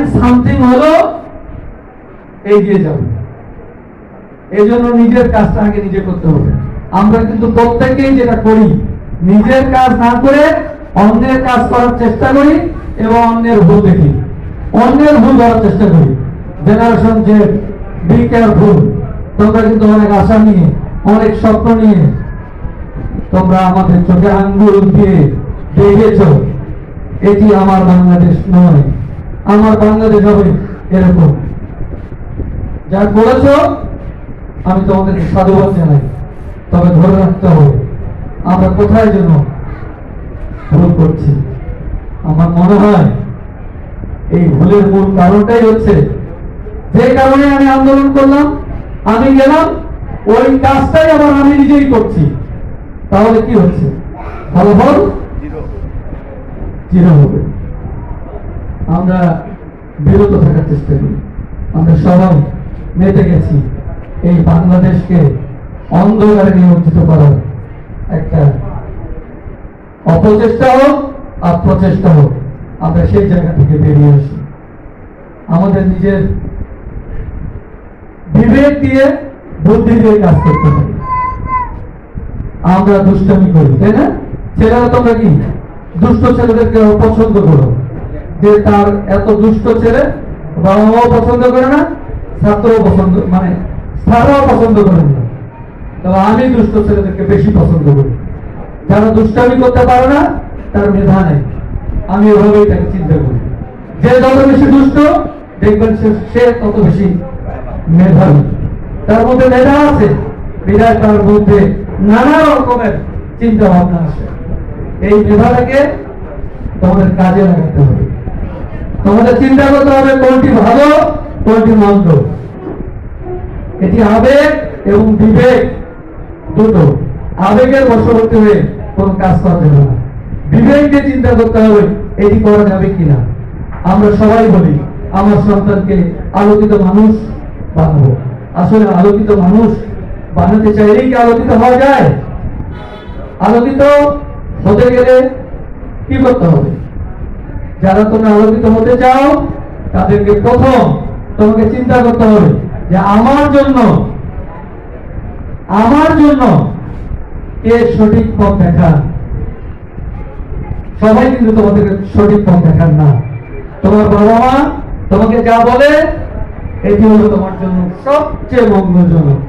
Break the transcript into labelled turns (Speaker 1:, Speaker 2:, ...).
Speaker 1: Point something হলো এগিয়ে যাবে। এই জন্য নিজের কাজটা আগে নিজে করতে হবে। আমরা কিন্তু প্রত্যেকেই যেটা করি, নিজের কাজ না করে অন্যের কাজ করার চেষ্টা করি এবং অন্যের ভুল দেখি, অন্যের ভুল ধরার চেষ্টা করি। জেনারেশন যে বি কেয়ারফুল, তোমরা কিন্তু অনেক আশা নিয়ে, অনেক স্বপ্ন নিয়ে তোমরা আমাদের চোখে আঙ্গুল দিয়ে দেখেছ এটি আমার বাংলাদেশ নয়, আমার বাংলাদেশ হবে এরকম। যা করেছ আমি তোমাদেরকে সাধুবাদ জানাই, তবে ধরে রাখতে হবে আমরা কোথায় যেন ভুল করছি। আমার মনে হয় এই ভুলের মূল কারণটাই হচ্ছে, যে কারণে আমি আন্দোলন করলাম, আমি গেলাম, ওই কাজটাই আবার আমি নিজেই করছি, তাহলে কি হচ্ছে? ফলাফল জিরো হবে। আমরা বিরত থাকার চেষ্টা করি। আমরা সবাই মেতে গেছি এই বাংলাদেশকে অন্ধকারে নিমজ্জিত করার একটা অপচেষ্টা হোক আর প্রচেষ্টা হোক, আমরা সেই জায়গা থেকে বেরিয়ে আসি। আমাদের নিজের বিবেক দিয়ে, বুদ্ধি দিয়ে কাজ করতে হবে। আমরা দুষ্টামি করি, তাই না? ছেলেরা তোমরা কি দুষ্ট ছেলেদেরকে পছন্দ করো, যে তার এত দুষ্ট ছেলে বাবা মাও পছন্দ করে না, ছাত্রও পছন্দ, মানে স্যাররাও পছন্দ করেন না। তবে আমি দুষ্ট ছেলেদেরকে বেশি পছন্দ করি। যারা দুষ্টামি করতে পারে না তার মেধা নেই, আমি ওভাবেই তাকে চিন্তা করি। যে যত বেশি দুষ্ট দেখবেন সে তত বেশি মেধাবী, তার মধ্যে মেধা আছে, বিরাট তার মধ্যে নানা রকমের চিন্তা ভাবনা আসে। এই মেধাটাকে তোমাদের কাজে লাগাতে হবে। তোমাদের চিন্তা করতে হবে কোনটি ভালো, কোনটি মন্দ। এটি আবেগ এবং বিবেক দুটো। আবেগের বশবর্তী হয়ে কোন কাজ করা যাবে না, বিবেককে চিন্তা করতে হবে এটি করা যাবে কিনা। আমরা সবাই বলি আমার সন্তানকে আলোকিত মানুষ বানাবো। আসলে আলোকিত মানুষ বানাতে চাইলেই কি আলোকিত হওয়া যায়? আলোকিত হতে গেলে কি করতে হবে? যারা তোমরা আলোকিত হতে চাও তাদেরকে প্রথম তোমাকে চিন্তা করতে হবে যে আমার জন্য কে সঠিক পথ দেখান। সবাই কিন্তু তোমাদেরকে সঠিক পথ দেখান না। তোমার বাবা মা তোমাকে যা বলে এটি হলো তোমার জন্য সবচেয়ে মঙ্গলজনক।